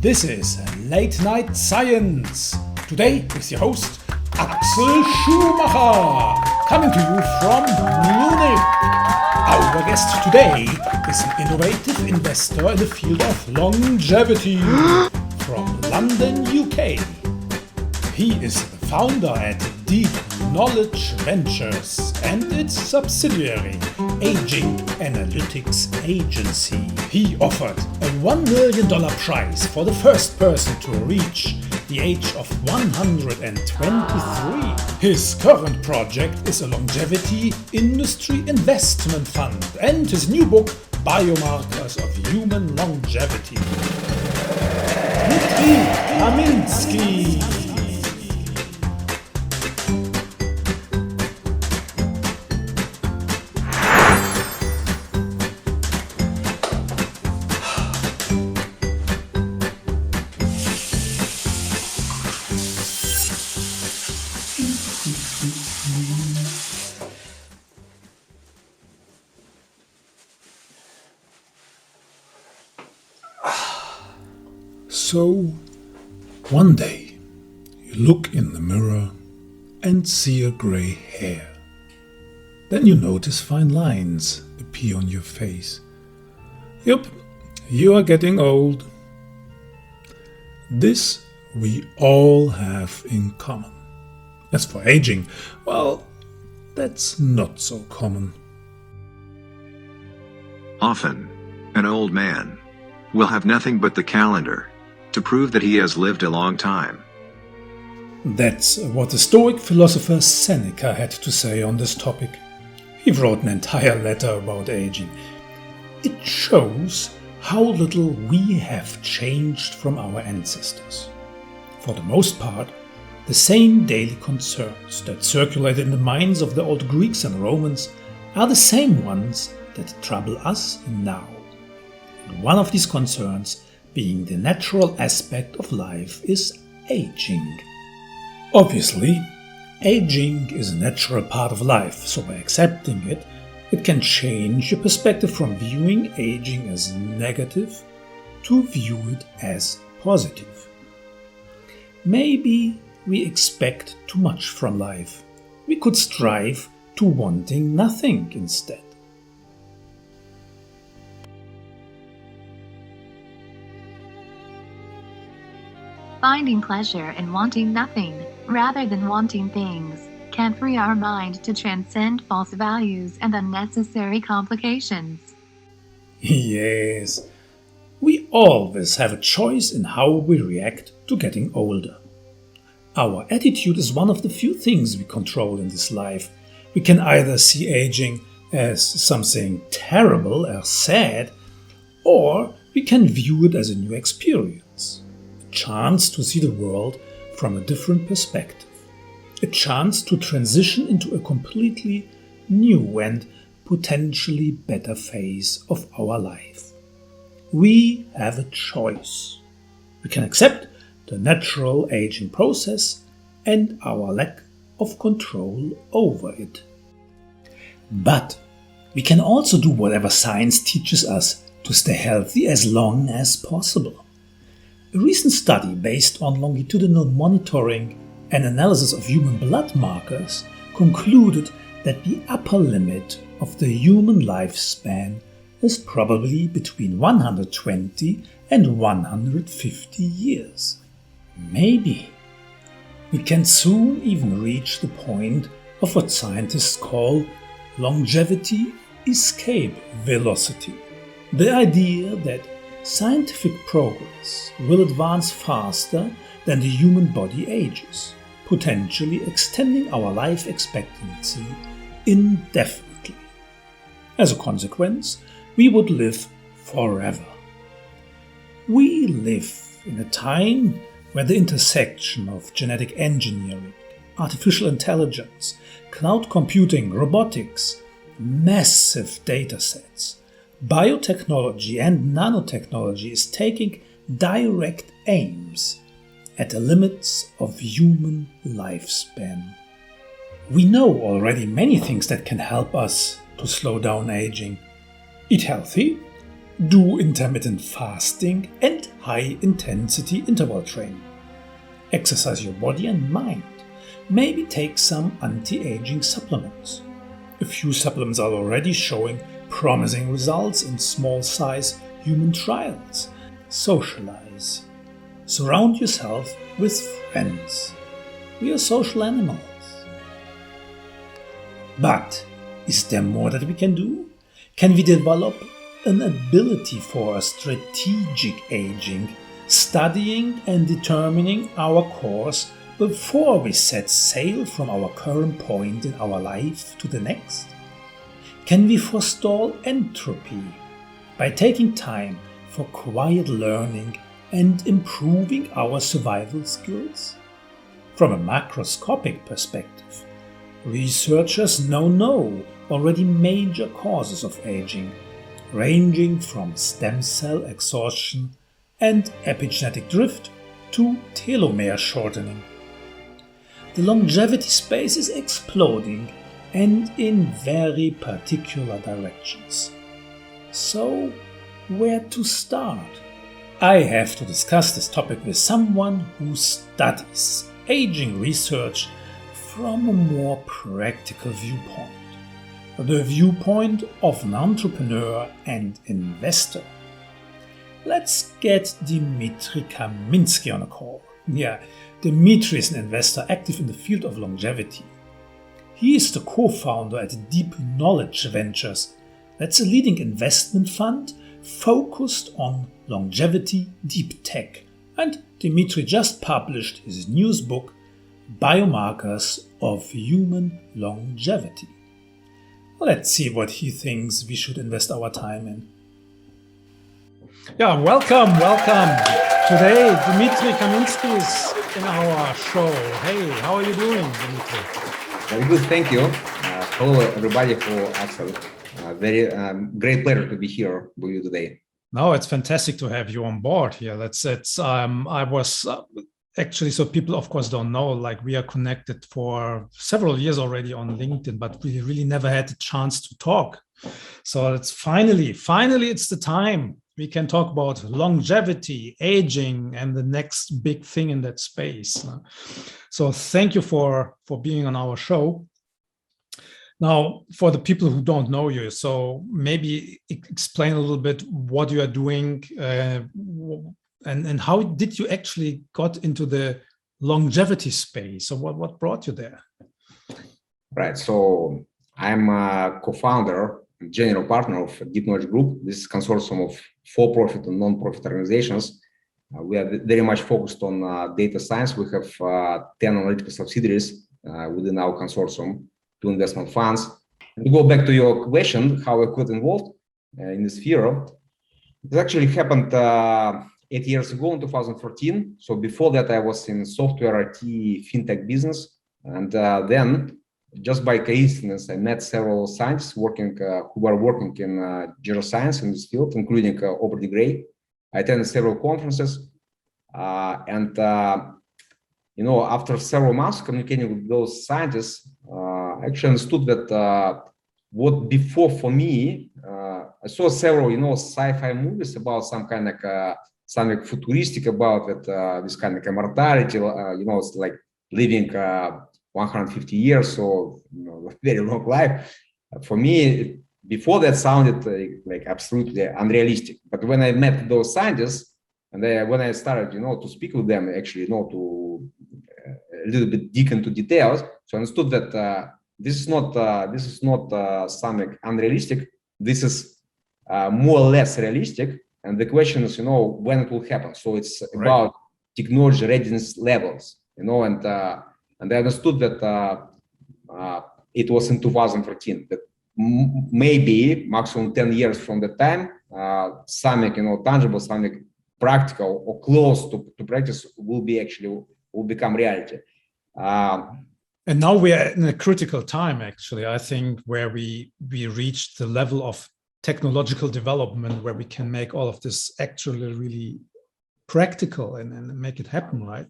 This is Late Night Science. Today with your host Axel Schumacher, coming to you from Munich. Our guest today is an innovative investor in the field of longevity from London, UK. He is the founder at Deep Knowledge Ventures and its subsidiary, Aging Analytics Agency. He offered a $1 million prize for the first person to reach the age of 123. His current project is a longevity industry investment fund and his new book, Biomarkers of Human Longevity. Dmitry Kaminskiy. So, one day, you look in the mirror and see a grey hair. Then you notice fine lines appear on your face. Yup, you are getting old. This we all have in common. As for aging, well, that's not so common. Often, an old man will have nothing but the calendar to prove that he has lived a long time. That's what the Stoic philosopher Seneca had to say on this topic. He wrote an entire letter about aging. It shows how little we have changed from our ancestors. For the most part, the same daily concerns that circulated in the minds of the old Greeks and Romans are the same ones that trouble us now. And one of these concerns, being the natural aspect of life, is aging. Obviously, aging is a natural part of life, so by accepting it, it can change your perspective from viewing aging as negative to view it as positive. Maybe we expect too much from life. We could strive to wanting nothing instead. Finding pleasure in wanting nothing, rather than wanting things, can free our mind to transcend false values and unnecessary complications. Yes, we always have a choice in how we react to getting older. Our attitude is one of the few things we control in this life. We can either see aging as something terrible or sad, or we can view it as a new experience. Chance to see the world from a different perspective, a chance to transition into a completely new and potentially better phase of our life. We have a choice. We can accept the natural aging process and our lack of control over it. But we can also do whatever science teaches us to stay healthy as long as possible. A recent study based on longitudinal monitoring and analysis of human blood markers concluded that the upper limit of the human lifespan is probably between 120 and 150 years. Maybe we can soon even reach the point of what scientists call longevity escape velocity. The idea that scientific progress will advance faster than the human body ages, potentially extending our life expectancy indefinitely. As a consequence, we would live forever. We live in a time where the intersection of genetic engineering, artificial intelligence, cloud computing, robotics, massive data sets, biotechnology and nanotechnology is taking direct aims at the limits of human lifespan. We know already many things that can help us to slow down aging. Eat healthy, Do intermittent fasting and high-intensity interval training. Exercise your body and mind. Maybe take some anti-aging supplements. A few supplements are already showing promising results in small-size human trials. Socialize. Surround yourself with friends. We are social animals. But is there more that we can do? Can we develop an ability for a strategic aging, studying and determining our course before we set sail from our current point in our life to the next? Can we forestall entropy by taking time for quiet learning and improving our survival skills? From a macroscopic perspective, researchers now know already major causes of aging, ranging from stem cell exhaustion and epigenetic drift to telomere shortening. The longevity space is exploding and in very particular directions. So, where to start? I have to discuss this topic with someone who studies aging research from a more practical viewpoint. The viewpoint of an entrepreneur and investor. Let's get Dmitry Kaminskiy on a call. Yeah, Dmitry is an investor active in the field of longevity. He is the co-founder at Deep Knowledge Ventures. That's a leading investment fund focused on longevity DeepTech. And Dmitry just published his newest book, Biomarkers of Human Longevity. Let's see what he thinks we should invest our time in. Yeah, welcome. Today, Dmitry Kaminskiy is in our show. Hey, how are you doing, Dmitry? Very good, thank you. Hello, everybody, for Axel. Very great pleasure to be here with you today. No, it's fantastic to have you on board here. I was actually, so people of course don't know, like we are connected for several years already on LinkedIn, but we really never had the chance to talk. So it's finally it's the time we can talk about longevity, aging, and the next big thing in that space. So thank you for being on our show. Now, for the people who don't know you, so maybe explain a little bit what you are doing and how did you actually got into the longevity space? So what brought you there? Right. So I'm a co-founder, general partner of Deep Knowledge Group. This is a consortium of for-profit and non-profit organizations. We are very much focused on data science. We have 10 analytical subsidiaries within our consortium, 2 investment funds. And to go back to your question, how I got involved in this field, it actually happened 8 years ago in 2014. So before that, I was in software, IT, fintech business. And then, just by coincidence, I met several scientists who were working in geoscience in this field, including Aubrey Gray. I attended several conferences. After several months communicating with those scientists, I actually understood that what before for me, I saw several, sci-fi movies about some kind of something futuristic about that, this kind of immortality, it's like living 150 years, so very long life. For me, before that sounded like absolutely unrealistic. But when I met those scientists, and when I started, to speak with them, actually, to a little bit dig into details, so I understood that this is not something unrealistic. This is more or less realistic. And the question is, when it will happen. So it's about technology readiness levels, and I understood that it was in 2014 that maybe maximum 10 years from the time, something, tangible, something practical or close to practice will become reality. And now we are in a critical time, actually, I think, where we reached the level of technological development where we can make all of this actually really practical and make it happen, right?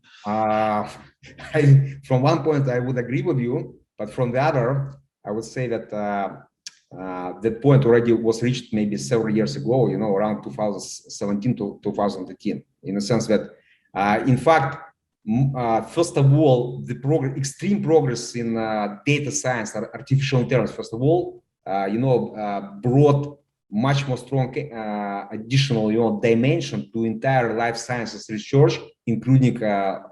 From one point, I would agree with you, but from the other, I would say that that point already was reached maybe several years ago, around 2017 to 2018, in the sense that, in fact, first of all, the extreme progress in data science, artificial intelligence, first of all, brought much more strong additional, dimension to entire life sciences research, including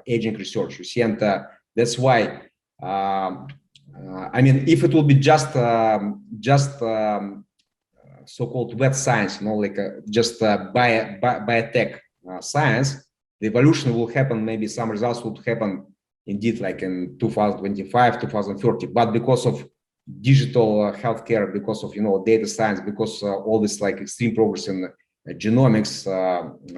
aging research. You see, and that's why. I mean, if it will be just so-called wet science, like just biotech science, the evolution will happen. Maybe some results would happen indeed, like in 2025, 2030. But because of digital healthcare, because of data science, because all this like extreme progress in genomics,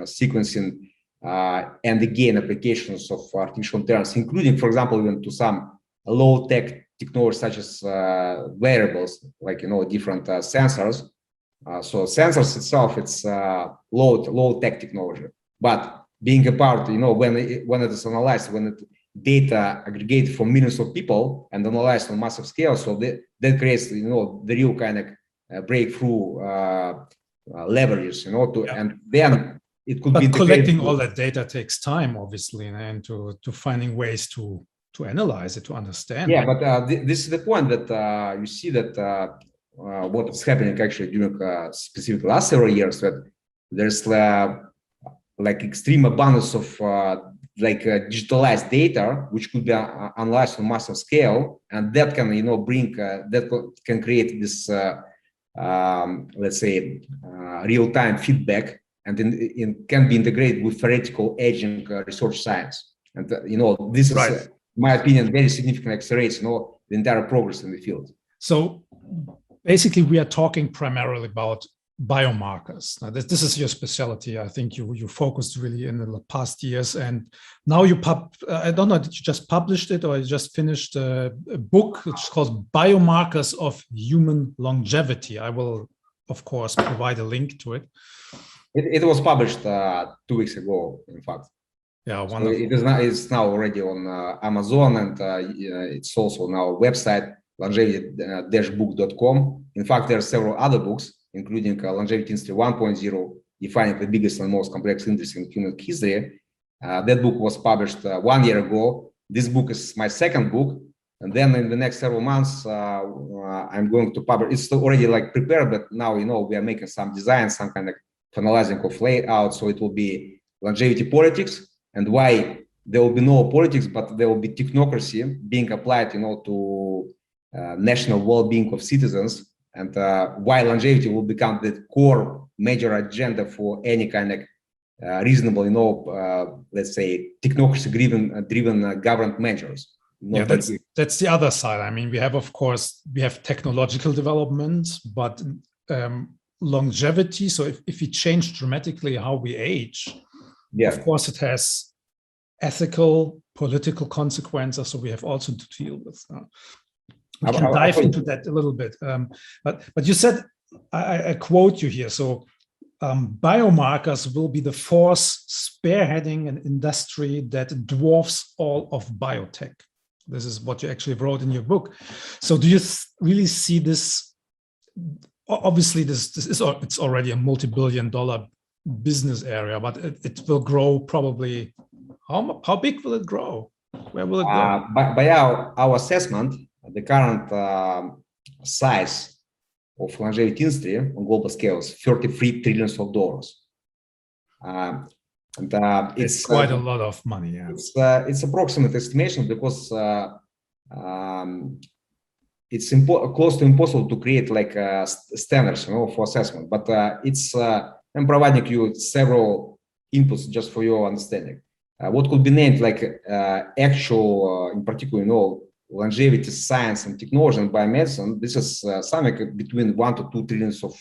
sequencing, and again applications of artificial intelligence, including, for example, even to some low-tech technologies such as wearables, like different sensors. So sensors itself, it's low-tech technology. But being a part, when it is analyzed, when data aggregated from millions of people and analyzed on massive scale, so that creates the real kind of breakthrough leverages, and then it could be collecting all that data takes time, obviously, and to finding ways to analyze it, to understand. Yeah, but this is the point that you see that what is happening actually during specific last several years, that there's like extreme abundance of digitalized data, which could be analyzed on massive scale, and that can bring that can create this let's say real-time feedback, and it can be integrated with theoretical aging research science, and this is. Right. In my opinion, very significant accelerates the entire progress in the field. So basically, we are talking primarily about biomarkers. Now, this is your specialty. I think you focused really in the past years, and now I don't know, did you just published it or you just finished a book which is called Biomarkers of Human Longevity? I will, of course, provide a link to it. It was published 2 weeks ago, in fact. Yeah, wonderful. So it's now already on Amazon, and it's also on our website, longevity-book.com. In fact, there are several other books, including Longevity Industry 1.0, defining the biggest and most complex industry in human history. That book was published 1 year ago. This book is my second book. And then in the next several months, I'm going to publish. It's already like prepared, but now, we are making some design, some kind of finalizing of layout. So it will be longevity politics, and why there will be no politics, but there will be technocracy being applied, to national well-being of citizens, and why longevity will become the core major agenda for any kind of reasonable, let's say, technocracy-driven government measures. Yeah, that's the other side. I mean, we have technological developments, but longevity. So if we change dramatically how we age, yeah, of course, it has ethical, political consequences. So we have also to deal with. We can dive into that a little bit. But you said, I quote you here. So biomarkers will be the force spearheading an industry that dwarfs all of biotech. This is what you actually wrote in your book. So do you really see this? Obviously, it's already a multi-billion-dollar business area, but it will grow probably. How big will it grow? Where will it go? By our assessment, the current size of longevity industry on global scale is $33 trillion. It's quite a lot of money. Yeah. It's approximate estimation, because it's close to impossible to create like standards, for assessment. But I'm providing you several inputs just for your understanding. What could be named like actual, in particular, longevity science and technology and biomedicine. This is something between 1 to 2 trillion of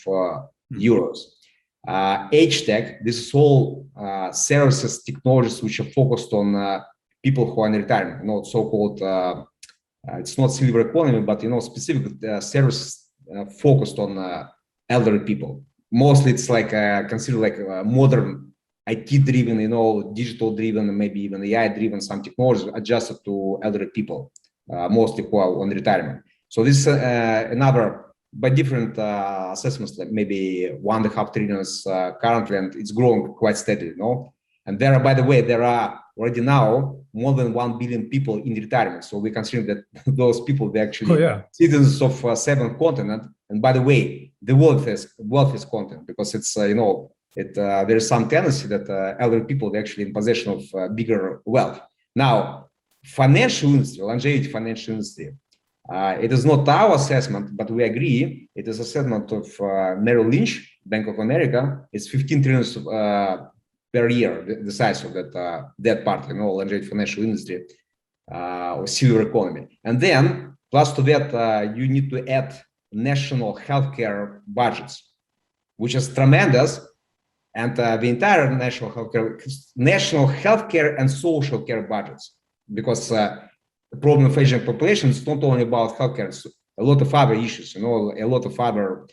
euros. Age tech. This is all services, technologies which are focused on people who are in retirement. So-called. It's not silver economy, but specific services focused on elderly people. Mostly, it's like considered like modern IT-driven, digital-driven, maybe even AI-driven, some technologies adjusted to elderly people, mostly who are on retirement. So this is another by different assessments, like maybe 1.5 trillion currently, and it's growing quite steadily, And there are, by the way, there are already now more than 1 billion people in retirement. So we consider that those people, they're actually citizens of 7 continents. And by the way, the wealthiest continent, because it's, there's some tendency that elderly people, they're actually in possession of bigger wealth. Now, financial industry, longevity financial industry, it is not our assessment, but we agree it is assessment of Merrill Lynch, Bank of America. It's 15 trillion per year, the size of that part, longevity financial industry or silver economy. And then, plus to that, you need to add national healthcare budgets, which is tremendous. And the entire national healthcare and social care budgets, because the problem of aging population is not only about healthcare, it's a lot of other issues, a lot of other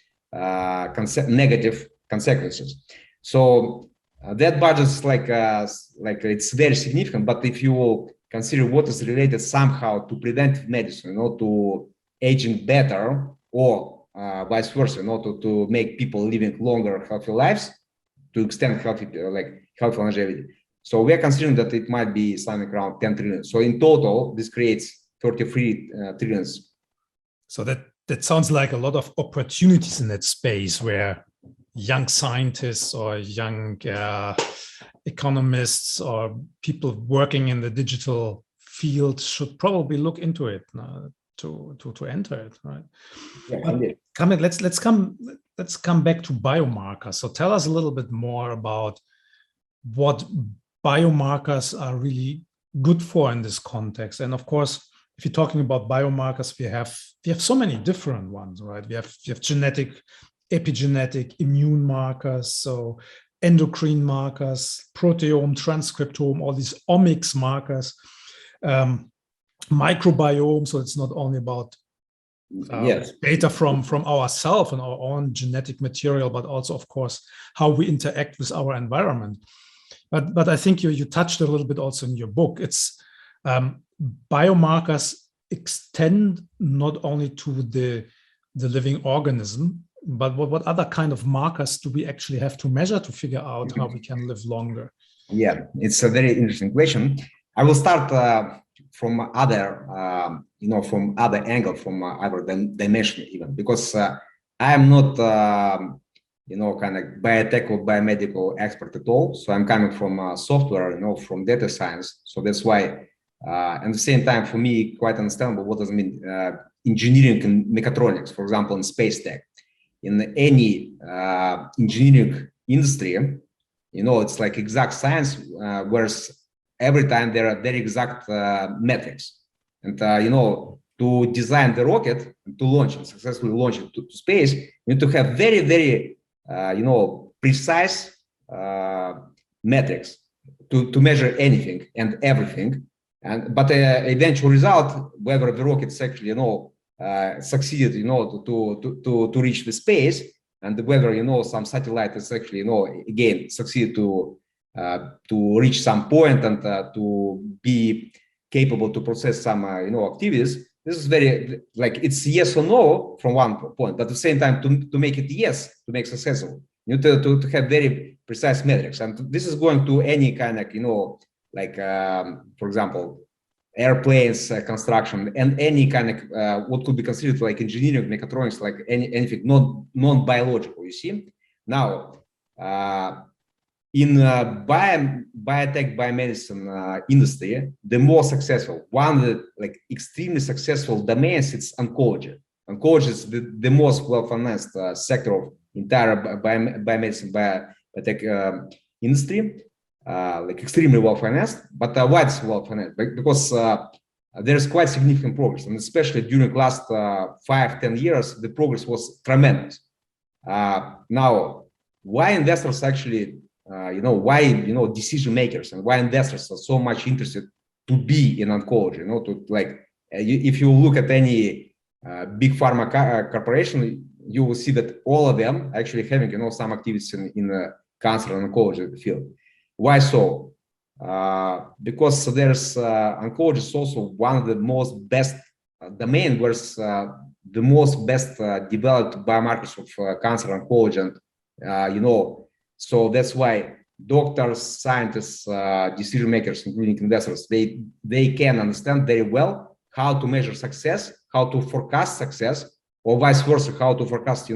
negative consequences. So that budget is like it's very significant. But if you will consider what is related somehow to preventive medicine, to aging better, or vice versa, to make people living longer, healthy lives, to extend healthy longevity. So we are considering that it might be something around 10 trillion. So in total, this creates 33 trillions. So that sounds like a lot of opportunities in that space where young scientists or young economists or people working in the digital field should probably look into it to enter it, right? Yeah, let's come back to biomarkers. So tell us a little bit more about what biomarkers are really good for in this context. And of course, if you're talking about biomarkers, we have so many different ones, right? We have genetic, epigenetic, immune markers, so endocrine markers, proteome, transcriptome, all these omics markers, microbiome. So it's not only about data from ourselves and our own genetic material, but also, of course, how we interact with our environment. But I think you touched a little bit also in your book. It's biomarkers extend not only to the living organism, but what other kind of markers do we actually have to measure to figure out how we can live longer? Yeah, it's a very interesting question. I will start from other, from other angle, from other dimension even, because I am not, kind of biotech or biomedical expert at all. So I'm coming from software, from data science. So that's why, at the same time, for me, quite understandable what does it mean engineering and mechatronics, for example, in space tech. In any engineering industry, it's like exact science, whereas every time there are very exact metrics. And, to design the rocket, to launch it, successfully launch it to space, you need to have very, very, precise metrics to measure anything and everything. But eventual result, whether the rockets actually, succeeded, to reach the space, and whether, some satellite is actually, again, succeed to reach some point and to be capable to process some, activities. This is very, it's yes or no from one point, but at the same time, to make it yes, to make successful, you need to have very precise metrics. And this is going to any kind of, for example, airplanes construction, and any kind of what could be considered like engineering, mechatronics, like anything non-biological, you see. Now, in biotech, biomedicine industry, the more successful, one of the extremely successful domains, it's oncology. Oncology is the most well-financed sector of entire biomedicine, biotech industry, extremely well-financed. But why it's well-financed? Because there's quite significant progress, and especially during the last 5-10 years, the progress was tremendous. Now, why investors actually why decision makers and why investors are so much interested to be in oncology? If you look at any big pharma corporation, you will see that all of them actually having some activities in the cancer and oncology field. Why so? Because there's oncology is also one of the most best domain where the most best developed biomarkers of cancer oncology, and so that's why doctors, scientists, decision makers, including investors, they can understand very well how to measure success, how to forecast success, or vice versa, how to forecast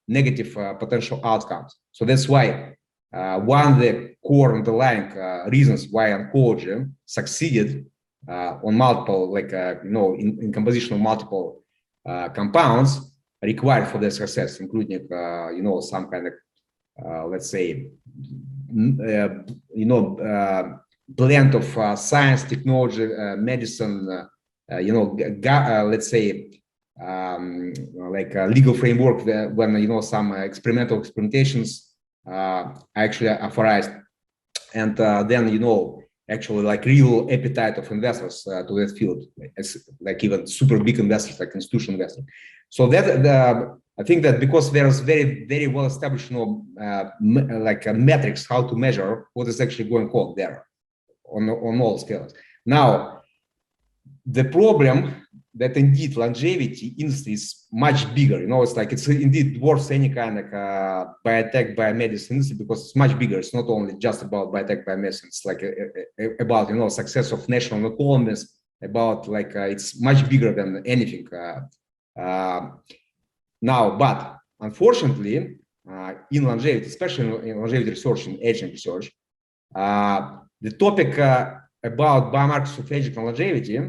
negative potential outcomes. So that's why one of the core underlying reasons why oncology succeeded on multiple, in composition of multiple compounds required for their success, including some kind of let's say blend of science, technology, medicine, let's say like a legal framework when some experimental experimentations actually authorized, and then actually like real appetite of investors to that field, like even super big investors like institutional investors. So that I think that because there's very, very well established metrics how to measure what is actually going on there on all scales. Now the problem that indeed longevity industry is much bigger. It's indeed worth any kind of biotech, biomedicine industry, because it's much bigger. It's not only just about biotech, biomedicine. It's like about success of national economies. About it's much bigger than anything. Now, but unfortunately, in longevity, especially in longevity research and aging research, the topic about biomarkers of aging and longevity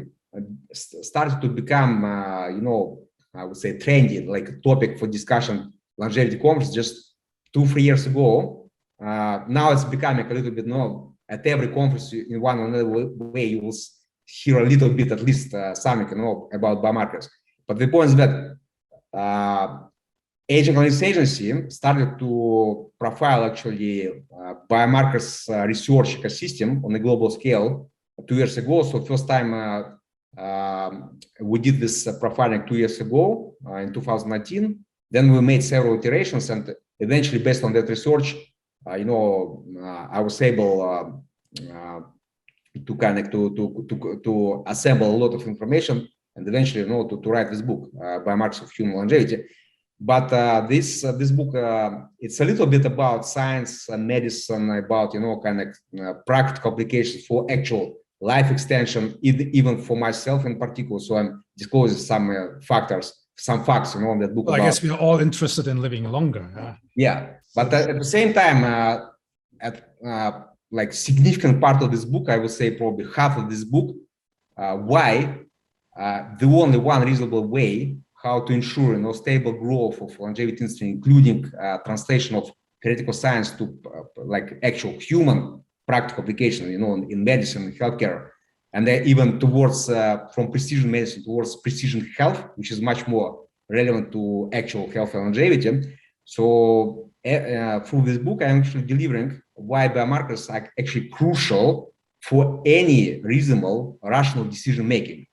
started to become, I would say, trendy, like a topic for discussion, longevity conference just 2-3 years ago. Now it's becoming a little bit at every conference in one or another way you will hear a little bit, at least something about biomarkers. But the point is that Aging Analytics Agency started to profile actually biomarkers research ecosystem on a global scale 2 years ago. So first time we did this profiling 2 years ago in 2019. Then we made several iterations, and eventually, based on that research, I was able to connect to assemble a lot of information, and eventually, to write this book, Biomarkers of Human Longevity. But this book, it's a little bit about science and medicine, about practical applications for actual life extension, even for myself in particular. So I'm disclosing some facts, in that book. Well, I guess we are all interested in living longer. Yeah, but at the same time, like significant part of this book, I would say probably half of this book, why the only one reasonable way how to ensure stable growth of longevity industry, including translation of theoretical science to like actual human practical application, in medicine, healthcare, and then even towards from precision medicine towards precision health, which is much more relevant to actual health and longevity. So through this book, I'm actually delivering why biomarkers are actually crucial for any reasonable, rational decision making,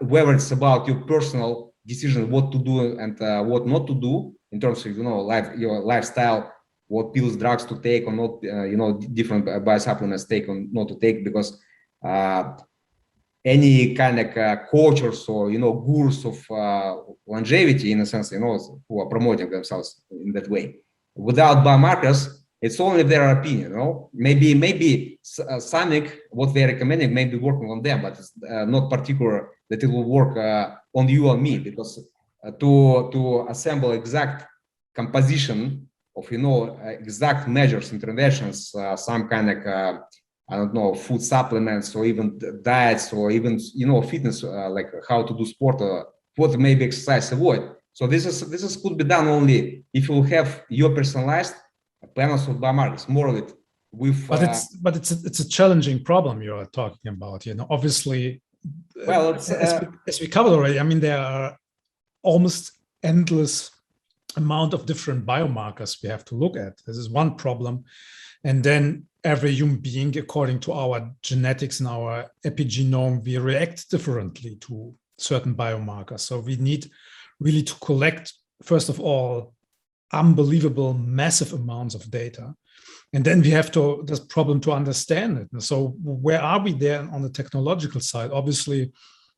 whether it's about your personal decision, what to do and what not to do in terms of your lifestyle, what pills, drugs to take or not, different biosupplements take or not to take, because any kind of coaches or gurus of longevity, in a sense, who are promoting themselves in that way, without biomarkers, it's only their opinion. Maybe something what they're recommending may be working on them, but it's not particular that it will work on you or me, because to assemble exact composition of exact measures, interventions, some kind of I don't know, food supplements or even diets or even fitness, like how to do sport or what maybe exercise avoid. So this could be done only if you have your personalized panels of biomarkers, more of it with. But it's a challenging problem you are talking about. Obviously, well, as we covered already. I mean, there are almost endless amount of different biomarkers we have to look at. This is one problem, and then every human being, according to our genetics and our epigenome, we react differently to certain biomarkers. So we need really to collect, first of all, unbelievable, massive amounts of data. And then we have this problem to understand it. And so where are we there on the technological side? Obviously,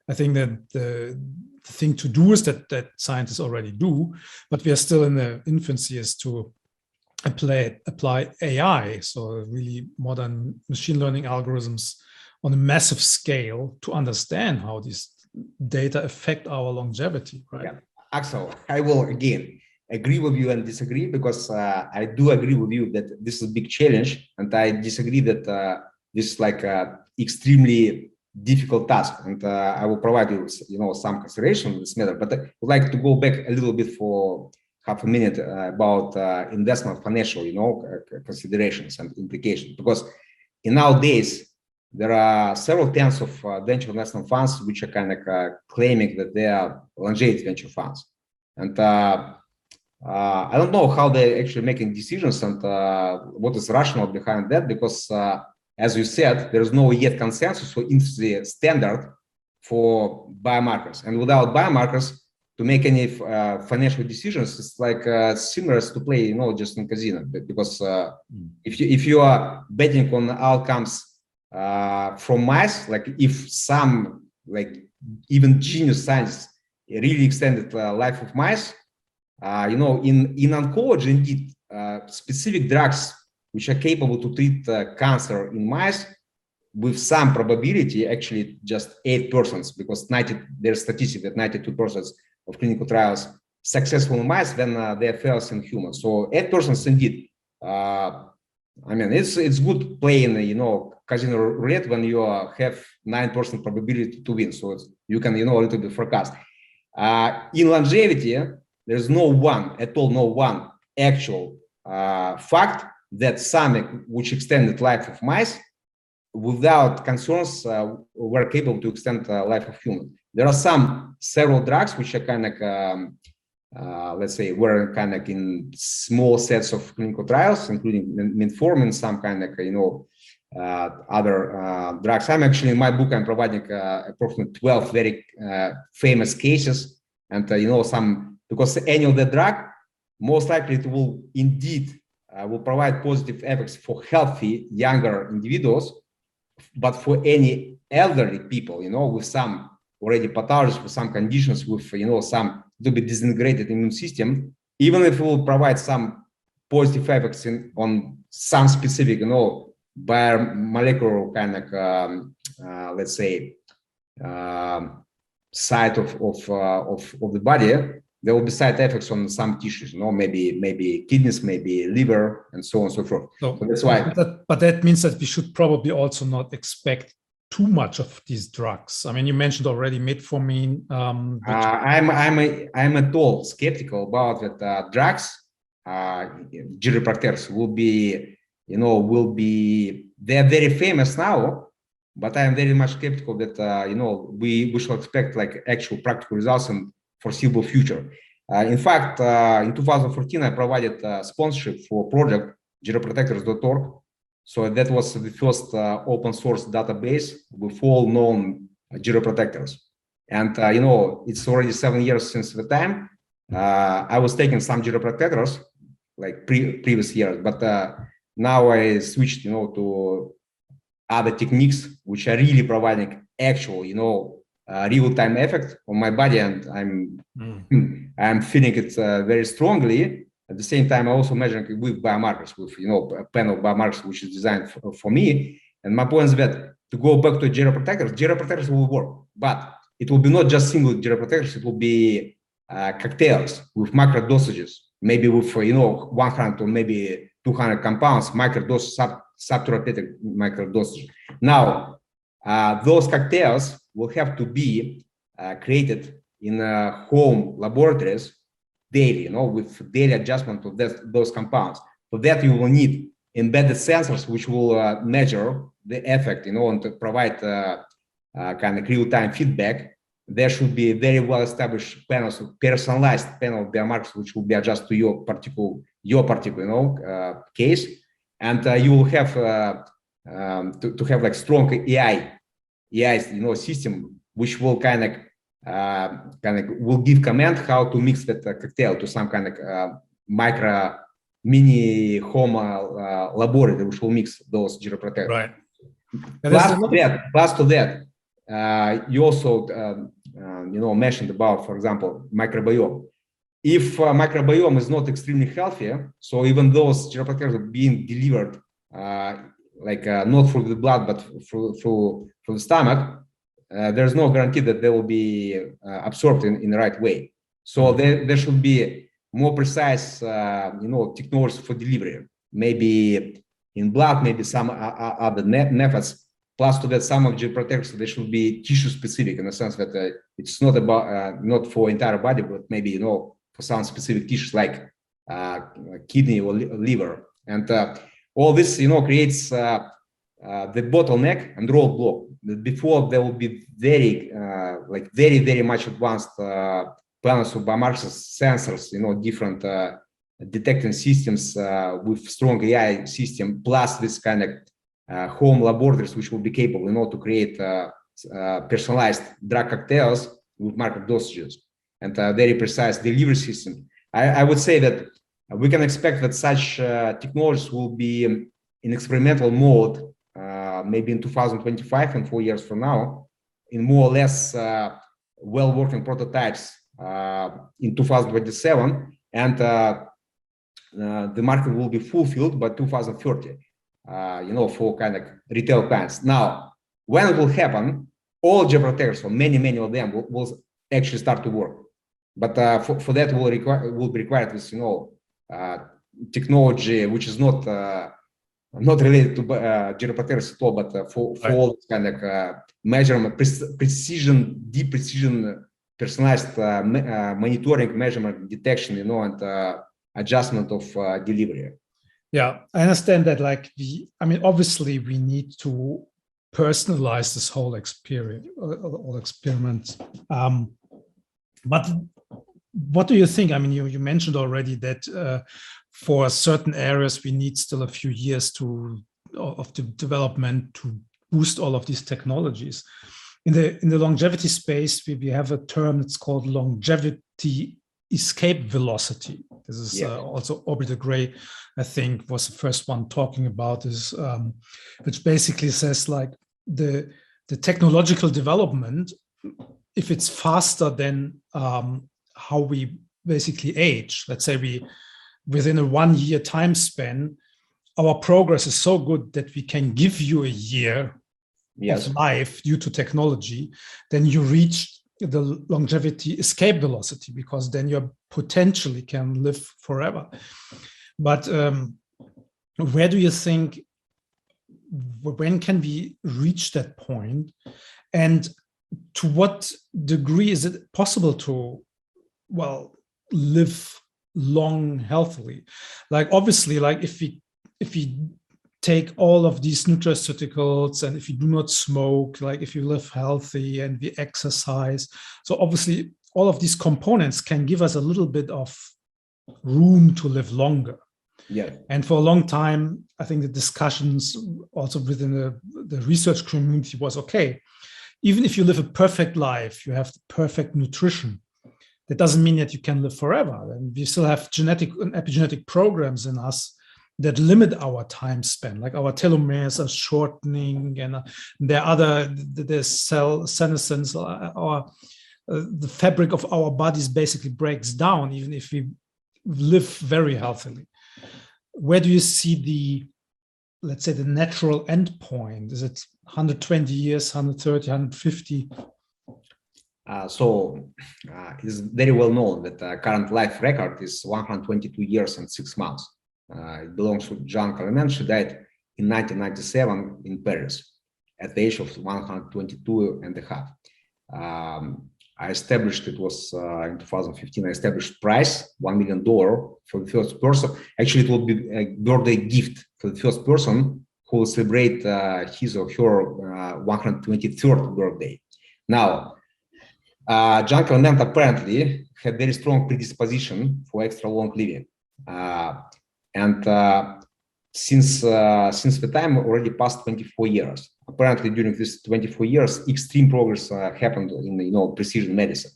I think that the thing to do is that scientists already do, but we are still in the infancy as to apply AI, so really modern machine learning algorithms on a massive scale to understand how these data affect our longevity, right? Yeah. Axel, I will again agree with you and disagree, because I do agree with you that this is a big challenge, and I disagree that this is like a extremely difficult task, and I will provide you, some consideration in this matter. But I would like to go back a little bit for half a minute about investment financial, considerations and implications, because in nowadays there are several tens of venture investment funds which are kind of claiming that they are longevity venture funds, and I don't know how they're actually making decisions and what is rational behind that, because as you said, there is no yet consensus for industry standard for biomarkers, and without biomarkers to make any financial decisions, it's like similar to play, just in casino, because if you are betting on outcomes from mice, like if some even genius scientists really extended life of mice, in oncology, indeed, specific drugs which are capable to treat cancer in mice with some probability, actually just 8%, because there's statistics that 92% of clinical trials successful in mice, then they fails in humans. So 8% indeed. It's good playing, casino roulette when you have 9% probability to win. So you can, a little bit forecast. In longevity, there's no one actual fact that some which extended life of mice without concerns were capable to extend life of humans. There are several drugs which are kind of, let's say, were kind of in small sets of clinical trials, including metformin, some kind of, other drugs. I'm actually, in my book, I'm providing approximately 12 very famous cases, and because any of the drug, most likely it will indeed will provide positive effects for healthy younger individuals, but for any elderly people, with some already pathologies, with some conditions, with some little bit disintegrated immune system, even if it will provide some positive effects on some specific, biomolecular kind of, let's say, side of the body, there will be side effects on some tissues, maybe kidneys, maybe liver, and so on and so forth. So that's why. But that means that we should probably also not expect too much of these drugs. I mean, you mentioned already metformin. I'm at all skeptical about that drugs, chiropractors will be, they're very famous now, but I am very much skeptical that we should expect like actual practical results in foreseeable future. In fact, in 2014, I provided sponsorship for project chiropractors.org. So that was the first open source database with all known chiropractors. And, it's already 7 years since the time. I was taking some chiropractors like previous years, but now I switched, to other techniques which are really providing actual, real-time effect on my body, and I'm feeling it very strongly. At the same time, I also measuring it with biomarkers, with a panel of biomarkers which is designed for me. And my point is that to go back to chiropractors will work, but it will be not just single chiropractors. It will be cocktails with macro dosages, maybe with 100 or maybe 200 compounds, microdose, subtherapeutic microdosage. Now, those cocktails will have to be created in home laboratories daily, with daily adjustment of those compounds. For that, you will need embedded sensors which will measure the effect, and to provide kind of real-time feedback. There should be very well-established panels, personalized panel of biomarkers which will be adjusted to your particular, case, and you will have to have like strong AI, system which will kind of will give command how to mix that cocktail to some kind of micro mini home laboratory which will mix those chiropractors. Right. Plus to that, you also mentioned about, for example, microbiome. If microbiome is not extremely healthy, so even those chiropractors are being delivered not through the blood but through the stomach, there's no guarantee that they will be absorbed in the right way. So there should be more precise, technologies for delivery, maybe in blood, maybe some other methods. Plus to that, some of chiropractors, they should be tissue specific in the sense that it's not about not for entire body, but maybe for some specific tissues like kidney or liver, and all this creates the bottleneck and roadblock. Before there will be very much advanced plans of biomarkers, sensors, different detecting systems with strong AI system, plus this kind of home laboratories which will be capable to create personalized drug cocktails with market dosages and very precise delivery system. I would say that we can expect that such technologies will be in experimental mode maybe in 2025 and 4 years from now, in more or less well-working prototypes in 2027, and the market will be fulfilled by 2030. For kind of retail plans. Now, when it will happen, all chiropractors, or many of them, will actually start to work. But for that, will be required this, technology which is not related to chiropractors at all, but for all this kind of measurement, deep precision, personalized monitoring, measurement, detection, and adjustment of delivery. Yeah, I understand that. Obviously, we need to personalize this whole experience, all experiments. But what do you think? You mentioned already that for certain areas we need still a few years of the development to boost all of these technologies. In the longevity space, we have a term that's called longevity escape velocity. This is also Aubrey de Grey, I think, was the first one talking about this, which basically says the technological development, if it's faster than how we basically age, let's say within a 1 year time span, our progress is so good that we can give you a year of life due to technology, then you reach the longevity escape velocity, because then you potentially can live forever. But where do you think, when can we reach that point? And to what degree is it possible to, live long healthily? Obviously, if we take all of these nutraceuticals, and if you do not smoke, if you live healthy and we exercise, so obviously all of these components can give us a little bit of room to live longer. Yeah. And for a long time, I think the discussions also within the research community was, okay, even if you live a perfect life, you have the perfect nutrition, that doesn't mean that you can live forever. And we still have genetic and epigenetic programs in us that limit our time span, like our telomeres are shortening, and there are the cell senescence, or the fabric of our bodies basically breaks down, even if we live very healthily. Where do you see let's say, the natural end point? Is it 120 years, 130, 150? It is very well known that the current life record is 122 years and 6 months. It belongs to Jean Calment. She died in 1997 in Paris at the age of 122 and a half. I established, it was in 2015, I established price, $1 million for the first person. Actually, it will be a birthday gift for the first person who will celebrate his or her 123rd birthday. Now, Jean Calment apparently had very strong predisposition for extra long living. Since the time already passed 24 years. Apparently, during this 24 years, extreme progress happened in precision medicine.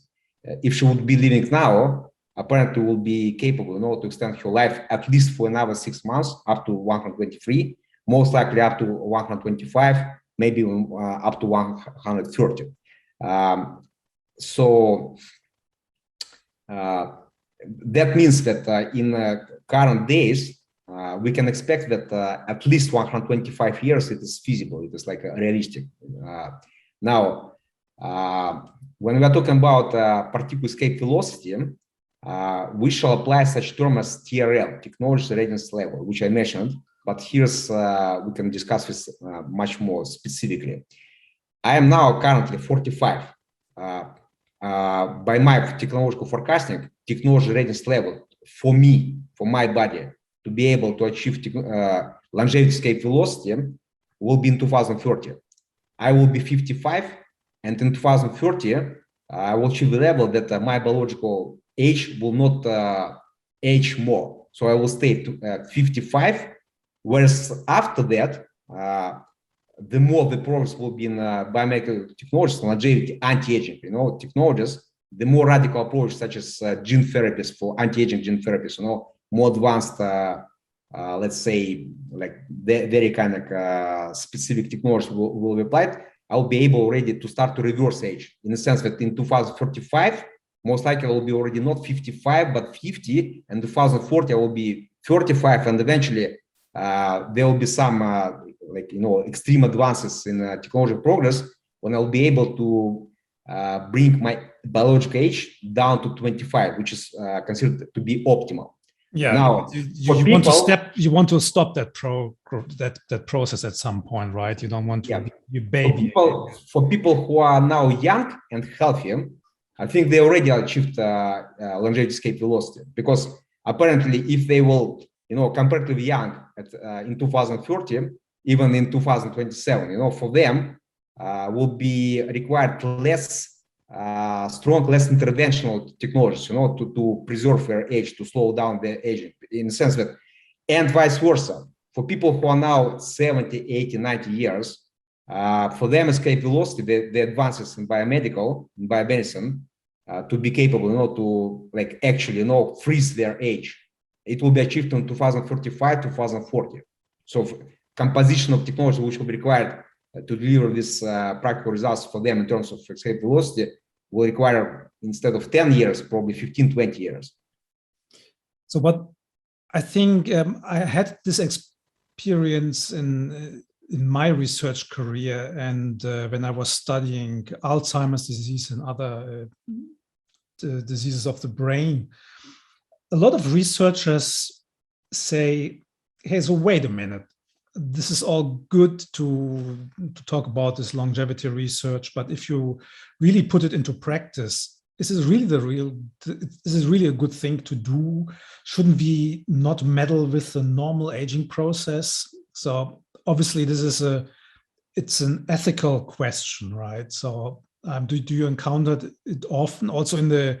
If she would be living now, apparently will be capable to extend her life at least for another 6 months, up to 123, most likely up to 125, maybe up to 130. So that means that in current days, we can expect that at least 125 years it is feasible, it is like realistic. Now, when we are talking about particle escape velocity, we shall apply such term as TRL, technology readiness level, which I mentioned, but here's, we can discuss this much more specifically. I am now currently 45. By my technological forecasting, technology readiness level for me, for my body, to be able to achieve longevity escape velocity will be in 2030. I will be 55, and in 2030, I will achieve the level that my biological age will not age more. So I will stay at 55, whereas after that, the more the progress will be in biomedical technologies, longevity, anti-aging, technologies, the more radical approaches such as gene therapies for anti-aging gene therapies, more advanced, let's say, like very kind of specific technologies will be applied. I'll be able already to start to reverse age, in the sense that in 2035, most likely I will be already not 55, but 50, and 2040 I will be 35, and eventually there will be some extreme advances in technology progress when I'll be able to bring my biological age down to 25, which is considered to be optimal. Yeah, now you want to stop that process at some point, right? You don't want to you baby. For people who are now young and healthy, I think they already achieved longevity escape velocity, because apparently if they will, comparatively young in 2030, even in 2027, for them will be required less strong, less interventional technologies, to preserve their age, to slow down their aging, in the sense that, and vice versa. For people who are now 70, 80, 90 years, for them escape velocity, the advances in biomedical, in biomedicine, to be capable, to actually, freeze their age, it will be achieved in 2035, 2040. So composition of technology which will be required to deliver these practical results for them in terms of escape velocity will require, instead of 10 years, probably 15, 20 years. So what I think I had this experience in my research career, and when I was studying Alzheimer's disease and other diseases of the brain, a lot of researchers say, hey, so wait a minute, this is all good to talk about this longevity research, but if you really put it into practice, this is really a good thing to do. Shouldn't we not meddle with the normal aging process? So obviously it's an ethical question, right? So do you encounter it often also in the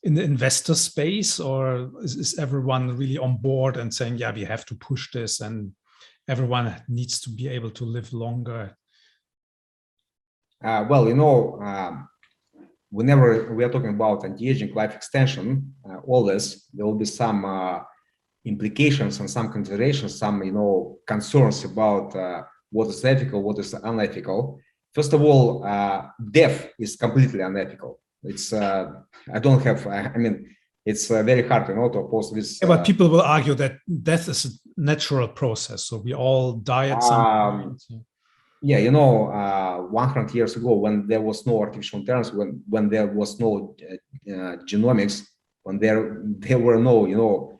investor space, or is everyone really on board and saying, yeah, we have to push this and everyone needs to be able to live longer? Whenever we are talking about anti-aging, life extension, always there will be some implications and some considerations, some concerns about what is ethical, what is unethical. First of all, death is completely unethical. It's I don't have. I mean, it's very hard, to oppose this. Yeah, but people will argue that death is a natural process, so we all die at some point. Yeah, 100 years ago, when there was no artificial intelligence, when there was no genomics, when there were no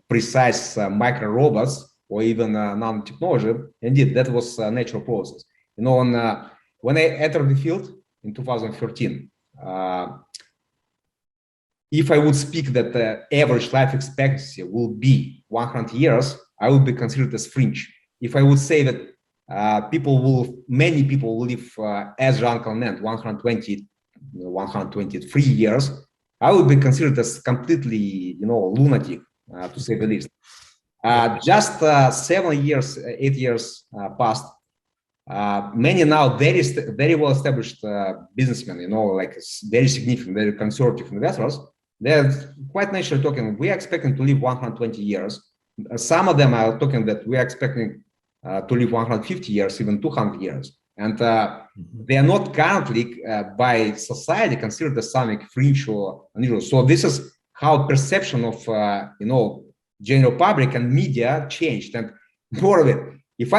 precise micro robots or even nanotechnology, indeed that was a natural process. When I entered the field in 2013, if I would speak that the average life expectancy will be 100 years, I would be considered as fringe. If I would say that many people will live as Jean-Claude meant, 123 years, I would be considered as completely, lunatic, to say the least. Just 7 years, 8 years passed. Many now very well established businessmen, like very significant, very conservative investors, they're quite naturally talking, we are expecting to live 120 years. Some of them are talking that we are expecting to live 150 years, even 200 years. And they are not currently by society considered as something fringe or unusual. So this is how perception of general public and media changed. And more of it, if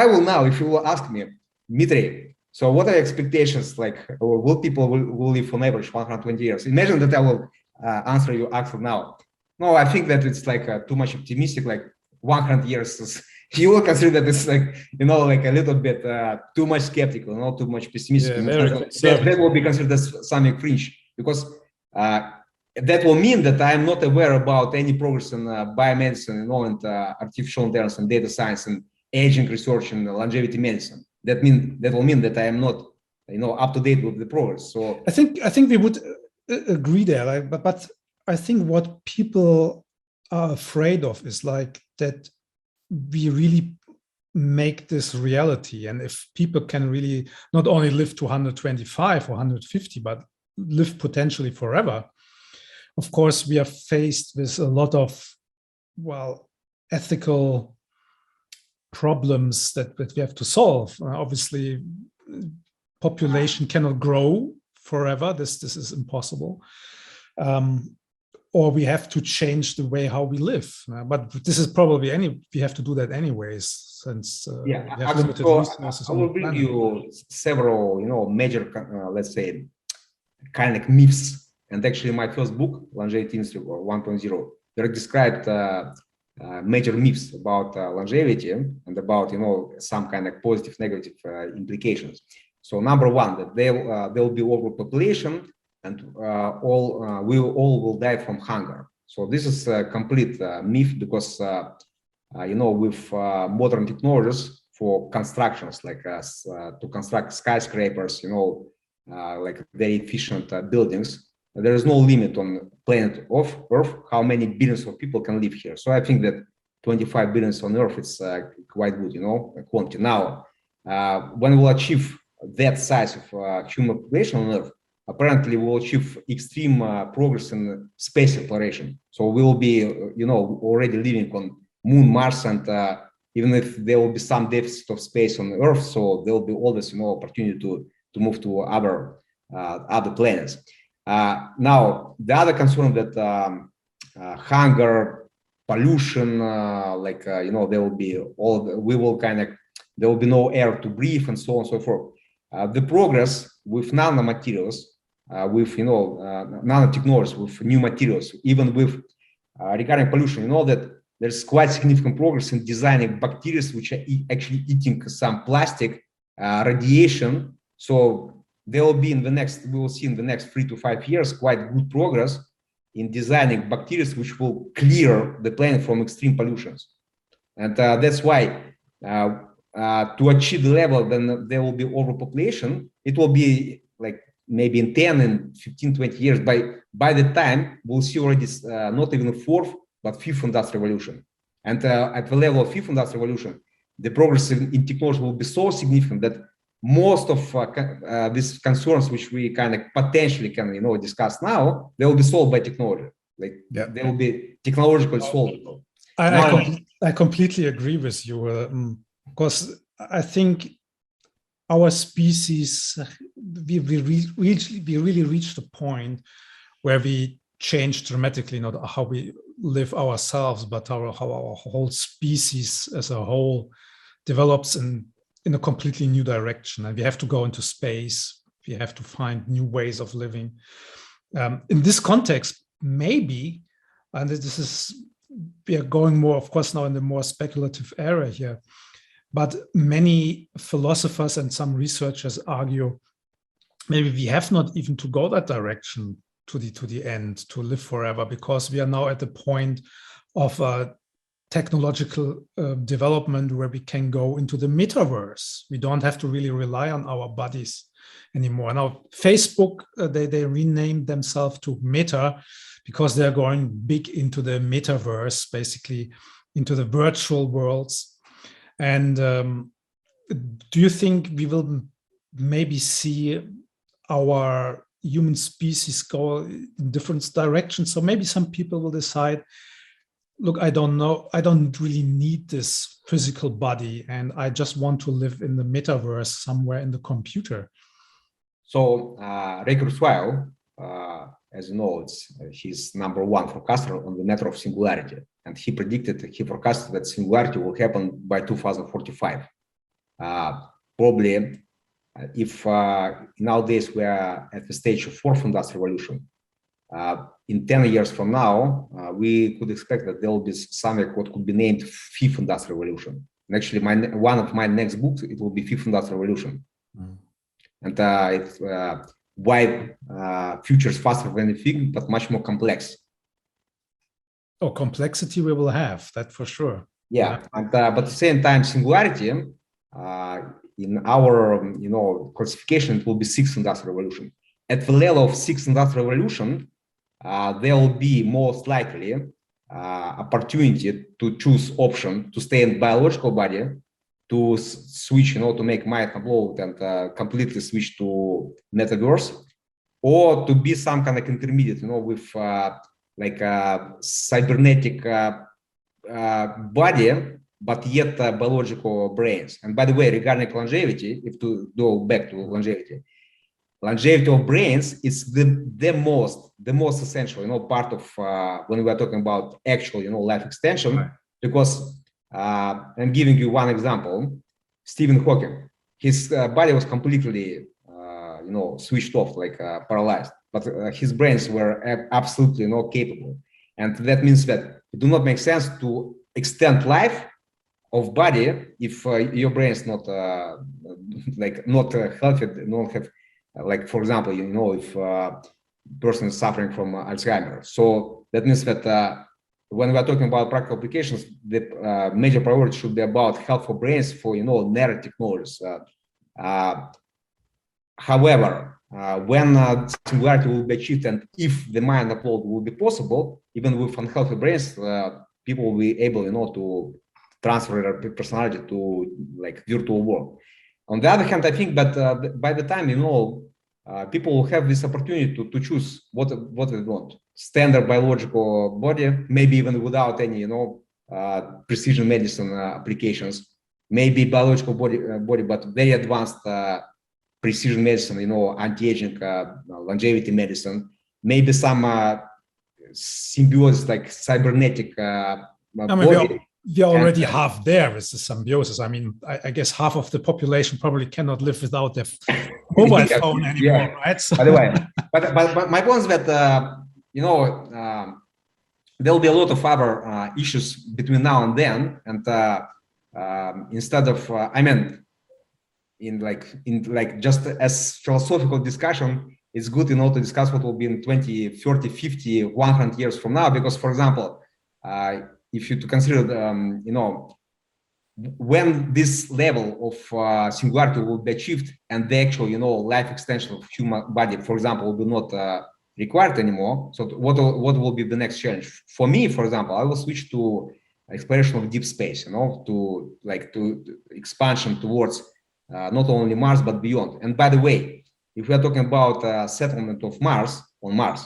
you will ask me, Dmitry, so what are your expectations? Like, will people will live on average 120 years? Imagine that I will answer you, Axel, now. No, I think that it's like too much optimistic, like 100 years. You will consider that it's like, like a little bit too much skeptical, not too much pessimistic. Yeah, that will be considered as something fringe, because that will mean that I am not aware about any progress in biomedicine, and artificial intelligence and data science and aging research and longevity medicine. That will mean that I am not, up to date with the progress. So I think we would agree there, like, but I think what people are afraid of is like that we really make this reality. And if people can really not only live to 125 or 150, but live potentially forever, of course, we are faced with a lot of, ethical problems that we have to solve. Obviously, population cannot grow forever. This is impossible. Or we have to change the way how we live. But this is probably we have to do that anyways, since we have limited resources. I will bring you several, major, let's say, kind of myths. And actually, my first book, Longevity Industry 1.0, there described major myths about longevity and about, some kind of positive, negative implications. So number one, that there will be overpopulation, and we all will die from hunger. So this is a complete myth, because with modern technologies for constructions, like to construct skyscrapers, like very efficient buildings, there is no limit on planet of Earth how many billions of people can live here. So I think that 25 billions on Earth is quite good, quantity. Now, when we'll achieve that size of human population on Earth, apparently we'll achieve extreme progress in space exploration. So we'll be, already living on Moon, Mars, and even if there will be some deficit of space on Earth, so there will be always, opportunity to move to other planets. Now, the other concern that hunger, pollution, there will be there will be no air to breathe, and so on and so forth. The progress with nanomaterials, with nanotechnologies, with new materials, even with regarding pollution, that there's quite significant progress in designing bacteria which are actually eating some plastic radiation. So there will be we will see in the next 3 to 5 years quite good progress in designing bacteria which will clear the planet from extreme pollutions. And that's why to achieve the level, then there will be overpopulation. It will be like maybe in 10 and 15, 20 years. By the time we'll see already not even a fourth, but fifth industrial revolution. And at the level of fifth industrial revolution, the progress in technology will be so significant that most of these concerns, which we kind of potentially can, discuss now, they will be solved by technology. They will be technologically solvable. I completely agree with you, because I think our species, we really reached a point where we change dramatically, not how we live ourselves, but how our whole species as a whole develops in a completely new direction. And we have to go into space. We have to find new ways of living. In this context, maybe, and we are going more, of course, now in the more speculative area here, but many philosophers and some researchers argue maybe we have not even to go that direction to the end, to live forever, because we are now at the point of technological development where we can go into the metaverse. We don't have to really rely on our bodies anymore. Now, Facebook, they renamed themselves to Meta because they're going big into the metaverse, basically into the virtual worlds. And do you think we will maybe see our human species go in different directions? So maybe some people will decide look, I don't know. I don't really need this physical body, and I just want to live in the metaverse somewhere in the computer. So Ray Kurzweil, as you know, he's #1 forecaster on the matter of singularity, and he forecasted that singularity will happen by 2045. Probably, if nowadays we are at the stage of fourth industrial revolution, in 10 years from now, we could expect that there will be something what could be named fifth industrial revolution. And actually, one of my next books, it will be fifth industrial revolution. And it's why future is faster than anything, but much more complex. Oh, complexity we will have, that for sure. Yeah, and, but at the same time, singularity, in our classification, it will be sixth industrial revolution. At the level of sixth industrial revolution, there will be most likely opportunity to choose option to stay in biological body, to switch, to make mind upload and completely switch to metaverse, or to be some kind of intermediate, with like a cybernetic body, but yet biological brains. And by the way, regarding longevity, if to go back to longevity of brains is the most essential, part of when we are talking about actual, life extension, right. Because I'm giving you one example. Stephen Hawking, his body was completely, switched off, like paralyzed, but his brains were absolutely capable. And that means that it do not make sense to extend life of body if your brain is not not healthy, don't have, like, for example, if person is suffering from Alzheimer's. So that means that when we are talking about practical applications, the major priority should be about health for brains for, narrow technologies. However, when singularity will be achieved, and if the mind upload will be possible, even with unhealthy brains, people will be able, to transfer their personality to like virtual world. On the other hand, I think that by the time, people will have this opportunity to choose what they want. Standard biological body, maybe even without any, precision medicine applications, maybe biological body, but very advanced precision medicine, anti-aging, longevity medicine, maybe some symbiosis like cybernetic body. We are already half there with the symbiosis. I mean, I guess half of the population probably cannot live without their mobile phone anymore, right? So. By the way, but my point is that there will be a lot of other issues between now and then, and instead of in just as philosophical discussion, it's good to discuss what will be in 20, 30, 50, 100 years from now, because, for example, if you to consider when this level of singularity will be achieved and the actual life extension of human body, for example, will be not required anymore. So what will be the next challenge for me? For example, I will switch to exploration of deep space, to expansion towards not only Mars but beyond. And by the way, if we are talking about settlement of Mars on Mars,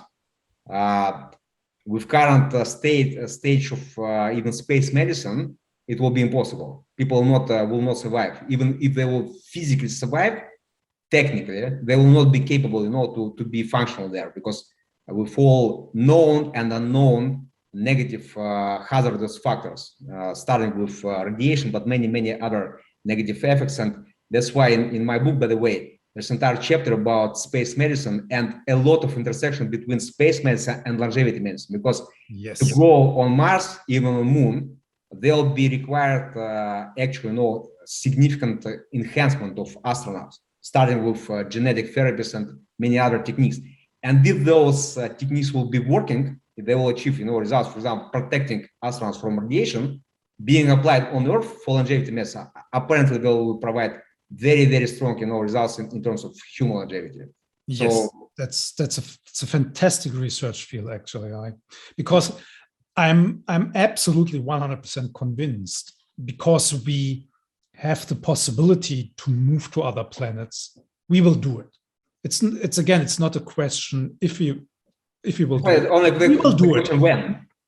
with current stage of even space medicine, it will be impossible. People will not survive. Even if they will physically survive, technically, they will not be capable, to be functional there, because with all known and unknown negative hazardous factors, starting with radiation, but many other negative effects. And that's why in my book, by the way, there's an entire chapter about space medicine and a lot of intersection between space medicine and longevity medicine, because to go on Mars, even on Moon, they'll be required actually significant enhancement of astronauts, starting with genetic therapies and many other techniques. And if those techniques will be working, if they will achieve results, for example, protecting astronauts from radiation, being applied on Earth for longevity medicine, apparently they will provide very strong results in terms of human longevity. Yes, so it's a fantastic research field, actually, because I'm absolutely 100% convinced, because we have the possibility to move to other planets, we will do it. It's again, it's not a question if we will do it. We will do it.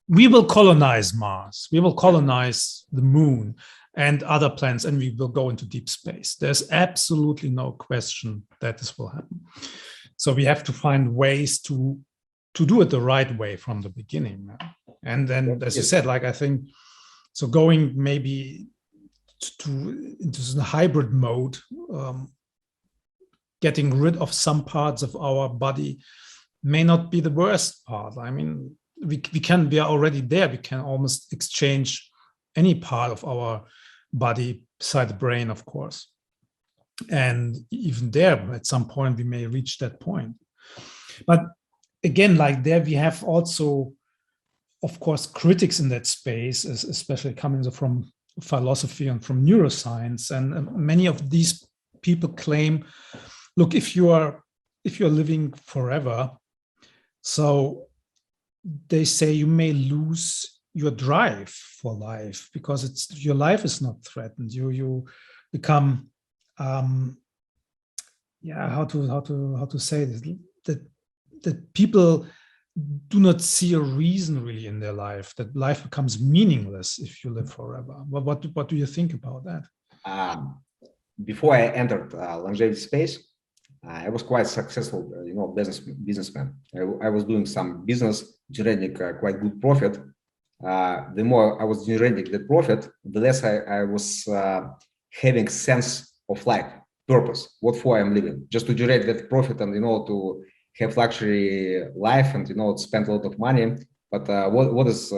we will colonize Mars, we will colonize the moon and other planets, and we will go into deep space. There's absolutely no question that this will happen. So we have to find ways to do it the right way from the beginning. And then, as you said, like, I think, so going maybe into the hybrid mode, getting rid of some parts of our body may not be the worst part. I mean, we are already there. We can almost exchange any part of our body beside the brain, of course. And even there, at some point, we may reach that point. But again, like there, we have also, of course, critics in that space, especially coming from philosophy and from neuroscience. And many of these people claim, look, if you're living forever, so they say you may lose your drive for life because your life is not threatened. You become, how to say this, that people do not see a reason really in their life, that life becomes meaningless if you live forever. What do you think about that? Before I entered longevity space, I was quite successful, businessman. I was doing some business, generating quite good profit. The more I was generating the profit, the less I was having sense of life, purpose, what for I'm living, just to generate that profit and, to have luxury life and, spend a lot of money. But what is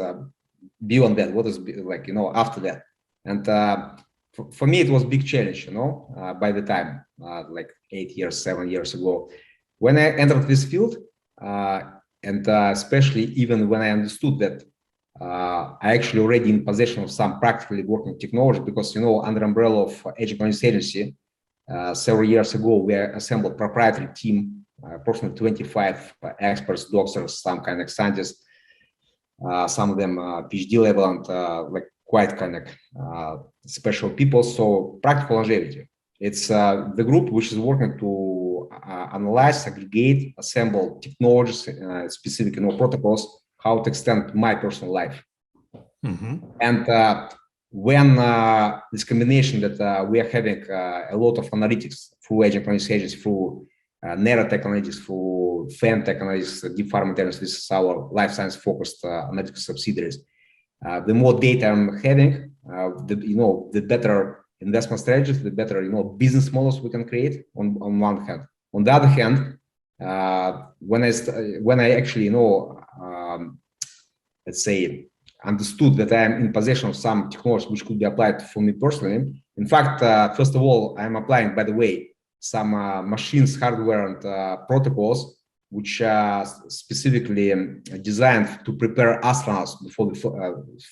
beyond that? What is like, after that? And for me, it was a big challenge, by the time, like 7 years ago, when I entered this field, and especially even when I understood that I actually already in possession of some practically working technology, because, under umbrella of Aging Conditions Agency, several years ago, we assembled a proprietary team, approximately 25 experts, doctors, some kind of scientists, some of them PhD level and like quite kind of special people. So practical longevity, it's the group which is working to analyze, aggregate, assemble technologies, specific protocols, how to extend my personal life. Mm-hmm. And when this combination that we are having a lot of analytics through Aging Conditions Agency, through neurotech analytics, through femtech analytics, deep pharma analytics, this is our life science focused analytical subsidiaries. The more data I'm having, the better investment strategies, the better business models we can create on one hand. On the other hand, when I actually let's say understood that I am in possession of some technology which could be applied for me personally. In fact, first of all, I'm applying, by the way, some machines, hardware, and protocols which are specifically designed to prepare astronauts before the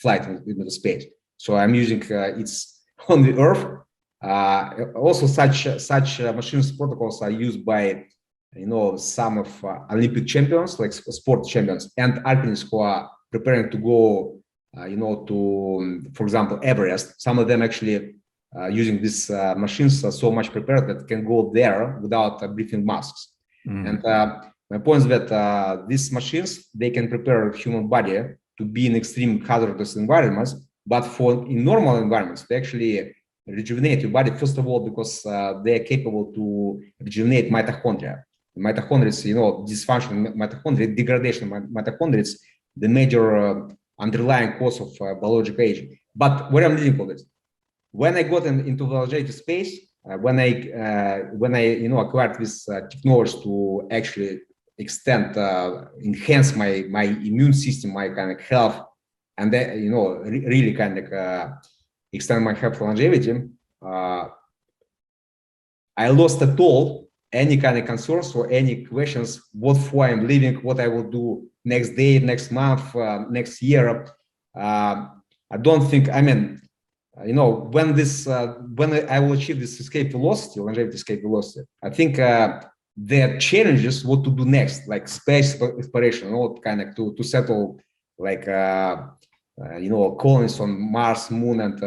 flight into the space. So I'm using it's on the Earth. Also, such machines protocols are used by some of Olympic champions, like sport champions, and alpinists who are preparing to go, to, for example, Everest. Some of them actually using these machines are so much prepared that can go there without breathing masks. And my point is that these machines, they can prepare human body to be in extreme hazardous environments, but in normal environments, they actually rejuvenate your body, first of all, because they are capable to rejuvenate mitochondria. Mitochondria, dysfunction mitochondria, degradation mitochondria, is the major underlying cause of biological aging. But where I'm leading for this, when I got into the longevity space, when I acquired this technology to actually extend, enhance my immune system, my kind of health, and then really kind of extend my health longevity, I lost at all any kind of concerns or any questions what for I'm living, what I will do next day, next month, next year. I don't think, when I will achieve this escape velocity, longevity escape velocity, I think the challenges what to do next, like space exploration, kind of to settle like colonies on Mars, Moon, and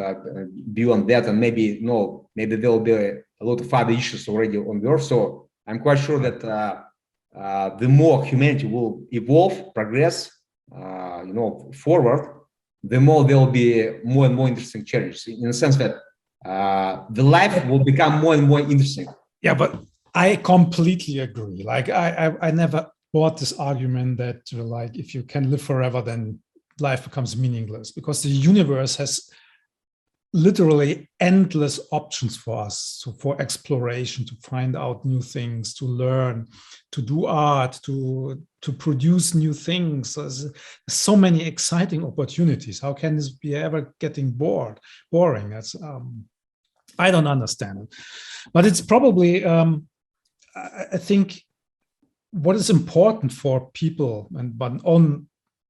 beyond that, and maybe there will be a lot of other issues already on the Earth. So I'm quite sure that the more humanity will evolve, progress, forward, the more there will be more and more interesting challenges. In the sense that the life will become more and more interesting. Yeah, but I completely agree. Like I never bought this argument that like if you can live forever, then life becomes meaningless, because the universe has literally endless options for us, for exploration, to find out new things, to learn, to do art, to produce new things. There's so many exciting opportunities. How can this be ever getting boring? That's I don't understand it. But it's probably I think what is important for people,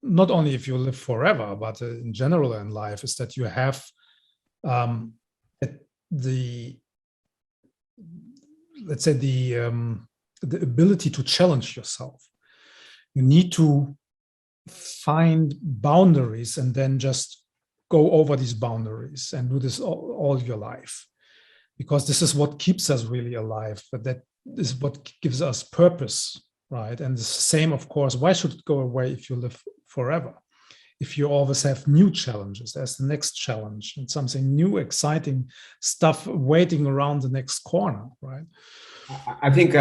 not only if you live forever, but in general in life, is that you have the ability to challenge yourself. You need to find boundaries and then just go over these boundaries and do this all your life, because this is what keeps us really alive. But that is what gives us purpose, right? And it's the same, of course. Why should it go away if you live forever? If you always have new challenges, there's the next challenge and something new, exciting stuff waiting around the next corner, right? I think,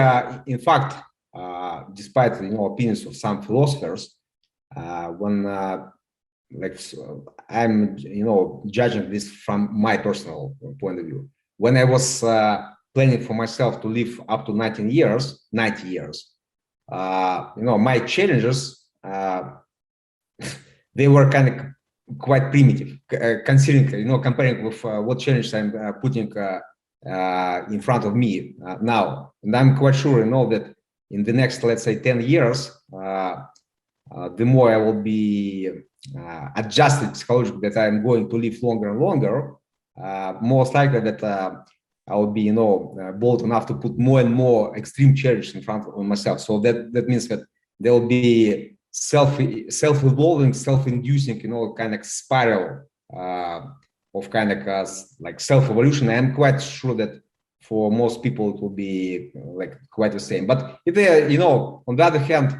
in fact, despite opinions of some philosophers, when I'm judging this from my personal point of view, when I was planning for myself to live up to 90 years, my challenges. They were kind of quite primitive, considering, comparing with what challenges I'm putting in front of me now. And I'm quite sure, that in the next, let's say, 10 years, the more I will be adjusted psychologically that I'm going to live longer and longer, most likely that I will be, bold enough to put more and more extreme challenges in front of myself. So that means that there will be self-evolving, self-inducing, kind of spiral of kind of like self-evolution. I'm quite sure that for most people it will be like quite the same. But if they, on the other hand,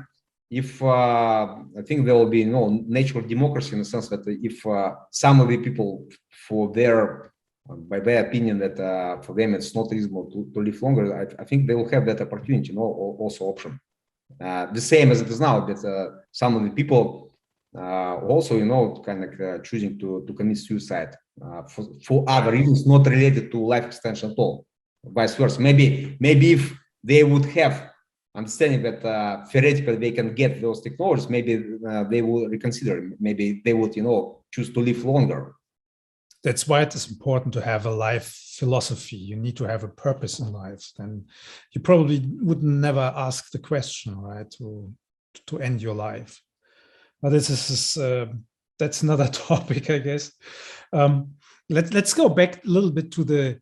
if I think there will be natural democracy, in the sense that if some of the people, by their opinion, that for them it's not reasonable to live longer, I think they will have that opportunity, also option. The same as it is now, that some of the people also, kind of choosing to commit suicide for other reasons not related to life extension at all. Vice versa. Maybe if they would have understanding that theoretically they can get those technologies, maybe they will reconsider. Maybe they would, choose to live longer. That's why it is important to have a life philosophy. You need to have a purpose in life. Then you probably would never ask the question, right, to end your life. But that's another topic, I guess. Let's go back a little bit to the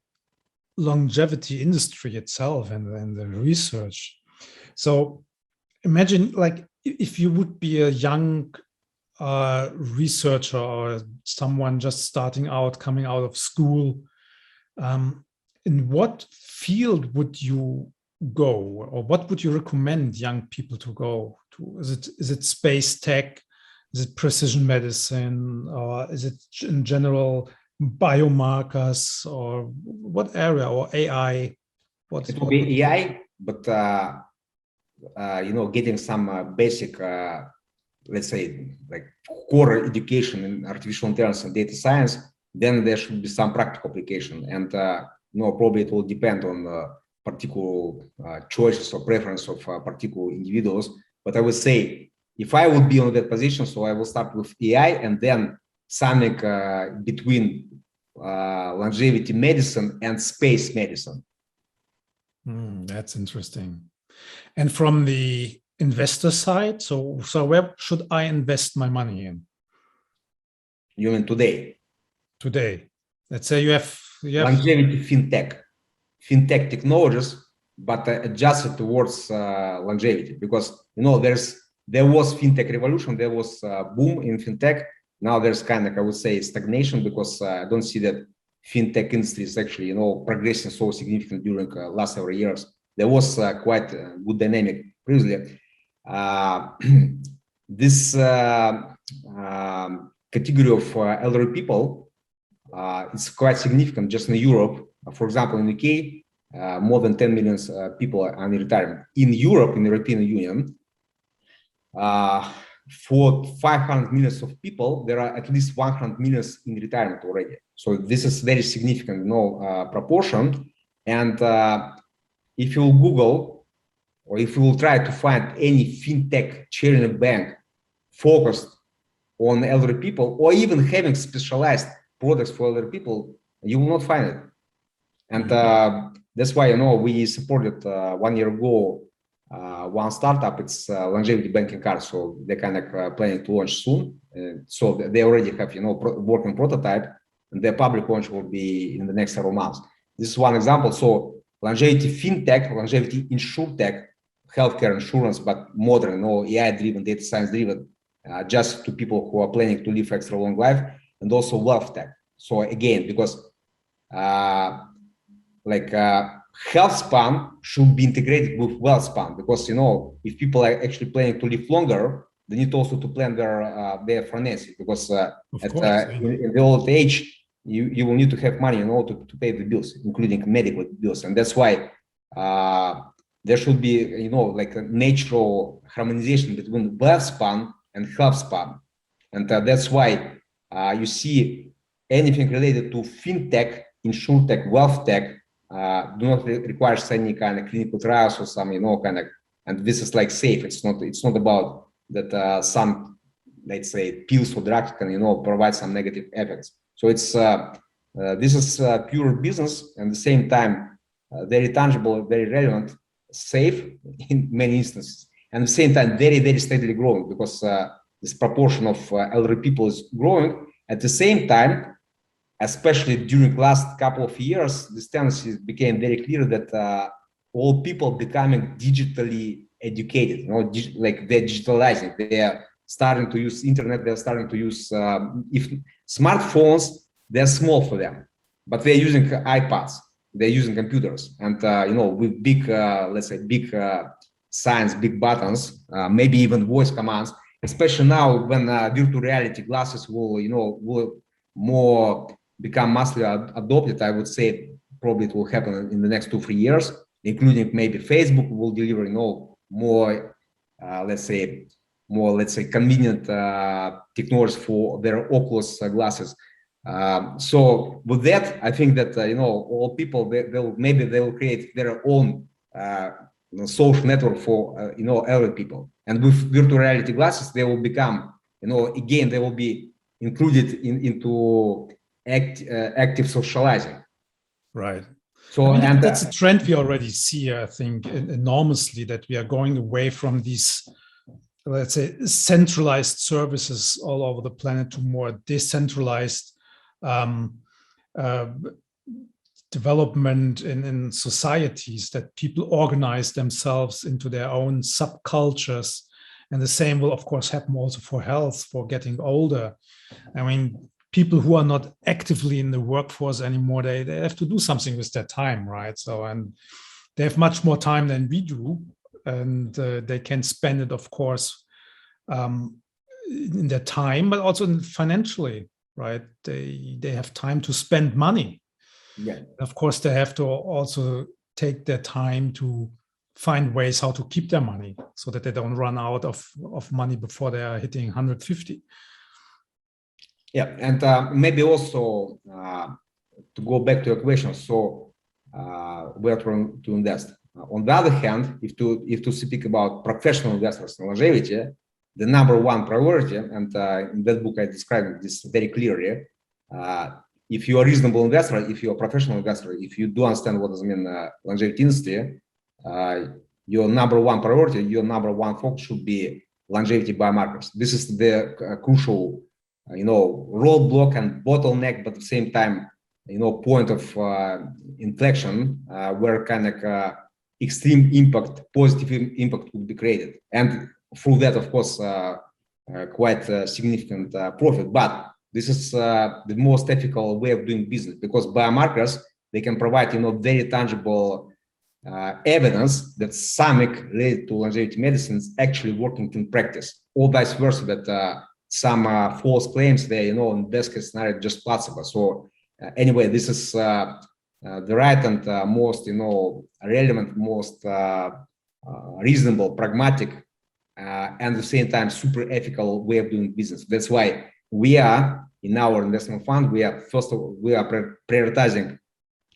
longevity industry itself and the research. So imagine, like, if you would be a young researcher or someone just starting out, coming out of school, in what field would you go, or what would you recommend young people to go to? Is it space tech? Is it precision medicine? Or is it in general biomarkers, or what area, or AI? It will be AI, but getting some basic, let's say, like core education in artificial intelligence and data science, then there should be some practical application. And probably it will depend on particular choices or preference of particular individuals. But I would say, if I would be in that position, so I will start with AI and then something between longevity medicine and space medicine. That's interesting. And from the investor side, so where should I invest my money in? You mean today? Today, let's say you have longevity fintech technologies, but adjusted towards longevity, because there was fintech revolution, there was a boom in fintech. Now there's kind of, I would say, stagnation, because I don't see that fintech industry is actually progressing so significantly during last several years. There was quite a good dynamic previously. This category of elderly people, it's quite significant. Just in Europe, for example, in the UK, more than 10 million people are in retirement. In Europe, in the European Union, for 500 million of people, there are at least 100 million in retirement already. So this is very significant, proportion. And if you Google, or if you will try to find any fintech charity bank focused on elderly people, or even having specialized products for elderly people, you will not find it. And that's why, we supported 1 year ago one startup. It's longevity banking card. So they're kind of planning to launch soon. So they already have, working prototype, and their public launch will be in the next several months. This is one example. So longevity fintech, longevity insurtech, healthcare insurance, but modern, AI-driven, data science-driven, just to people who are planning to live extra long life, and also wealth tech. So again, because health span should be integrated with wealth span, because if people are actually planning to live longer, they need also to plan their finances, because in the old age, you will need to have money to pay the bills, including medical bills. And that's why there should be a natural harmonization between wealth span and health span. And that's why you see anything related to fintech, insurtech, wealth tech do not require any kind of clinical trials or some and this is safe. It's not about that some, let's say, pills or drugs can provide some negative effects. So it's this is pure business, and at the same time very tangible, very relevant, safe in many instances, and at the same time very, very steadily growing, because this proportion of elderly people is growing. At the same time, especially during last couple of years, this tendency became very clear that all people becoming digitally educated, they're digitalizing, they are starting to use internet, they're starting to use if smartphones, they're small for them, but they're using iPads, they're using computers, and with big, let's say, big signs, big buttons, maybe even voice commands. Especially now when virtual reality glasses will more become massively adopted. I would say probably it will happen in the next 2-3 years, including maybe Facebook will deliver more, let's say, convenient technologies for their Oculus glasses. So with that, I think that all people they will create their own social network for elderly people, and with virtual reality glasses, they will become again they will be included into active socializing. Right. So and that's a trend we already see, I think, enormously, that we are going away from these, let's say, centralized services all over the planet to more decentralized development in societies, that people organize themselves into their own subcultures. And the same will, of course, happen also for health, for getting older. I mean, people who are not actively in the workforce anymore, they have to do something with their time, right? So, and they have much more time than we do, and they can spend it, of course, in their time, but also financially, right? They have time to spend money. Yeah. Of course, they have to also take their time to find ways how to keep their money so that they don't run out of money before they are hitting 150. Yeah, and maybe also to go back to your question, so where to invest. On the other hand, if to speak about professional investors in longevity, the number one priority, and in that book I described this very clearly, if you are a reasonable investor, if you are a professional investor, if you do understand what does mean longevity industry, your number one priority, your number one focus should be longevity biomarkers. This is the crucial, roadblock and bottleneck, but at the same time, point of inflection where kind of extreme impact, positive impact will be created, and through that, of course, quite significant profit. But this is the most ethical way of doing business, because biomarkers, they can provide very tangible evidence that something related to longevity medicine is actually working in practice, or vice versa, that some false claims there, in best case scenario, just placebo. So anyway, this is the right and most, relevant, most reasonable, pragmatic, and at the same time, super ethical way of doing business. That's why we are, in our investment fund, we are prioritizing,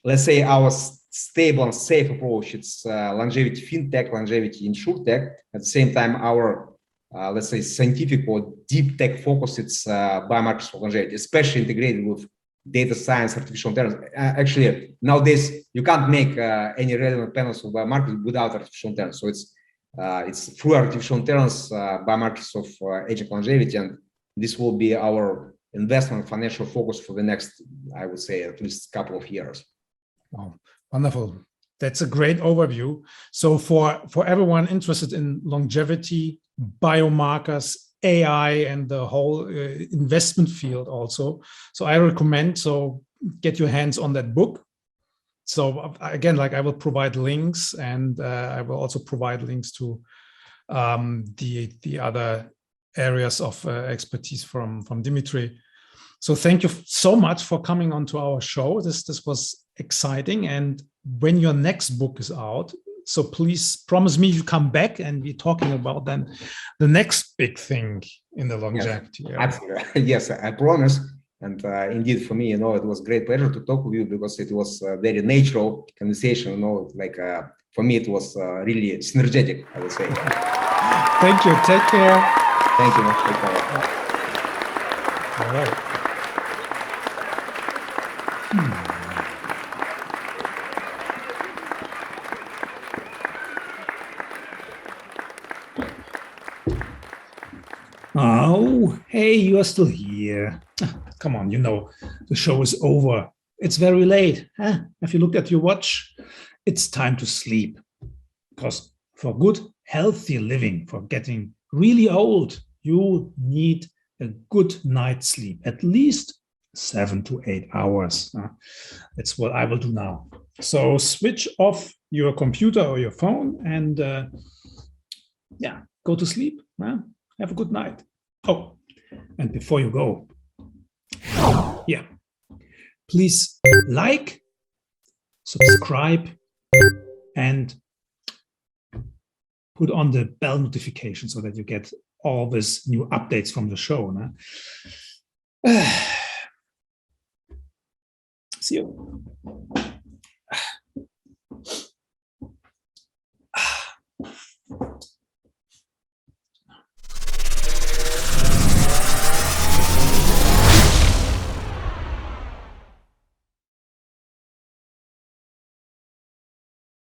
let's say, our stable and safe approach. It's longevity fintech, longevity insurtech. At the same time, our let's say scientific or deep tech focus, it's biomarkers for longevity, especially integrated with data science, artificial intelligence. Actually, nowadays you can't make any relevant panels of biomarkers without artificial intelligence. So it's through artificial intelligence, biomarkers of aging longevity, and this will be our investment financial focus for the next, I would say, at least couple of years. Wow, wonderful. That's a great overview. So for everyone interested in longevity, biomarkers, AI, and the whole investment field also, so I recommend, so get your hands on that book. So again, like I will provide links, and I will also provide links to the other areas of expertise from Dmitry. So thank you so much for coming onto our show. This was exciting. And when your next book is out, so please promise me you come back and we're talking about then the next big thing in the longevity. Yes, absolutely. Yes, I promise. And indeed, for me, it was a great pleasure to talk with you, because it was a very natural conversation. Like for me, it was really synergetic, I would say. Thank you. Take care. Thank you. Take care. All right. Oh, hey, you are still here. Come on, the show is over. It's very late. Huh? If you look at your watch, it's time to sleep. Because for good, healthy living, for getting really old, you need a good night's sleep, at least 7 to 8 hours. That's what I will do now. So switch off your computer or your phone and go to sleep. Have a good night. Oh, and before you go, please like, subscribe, and put on the bell notification so that you get all these new updates from the show. See you.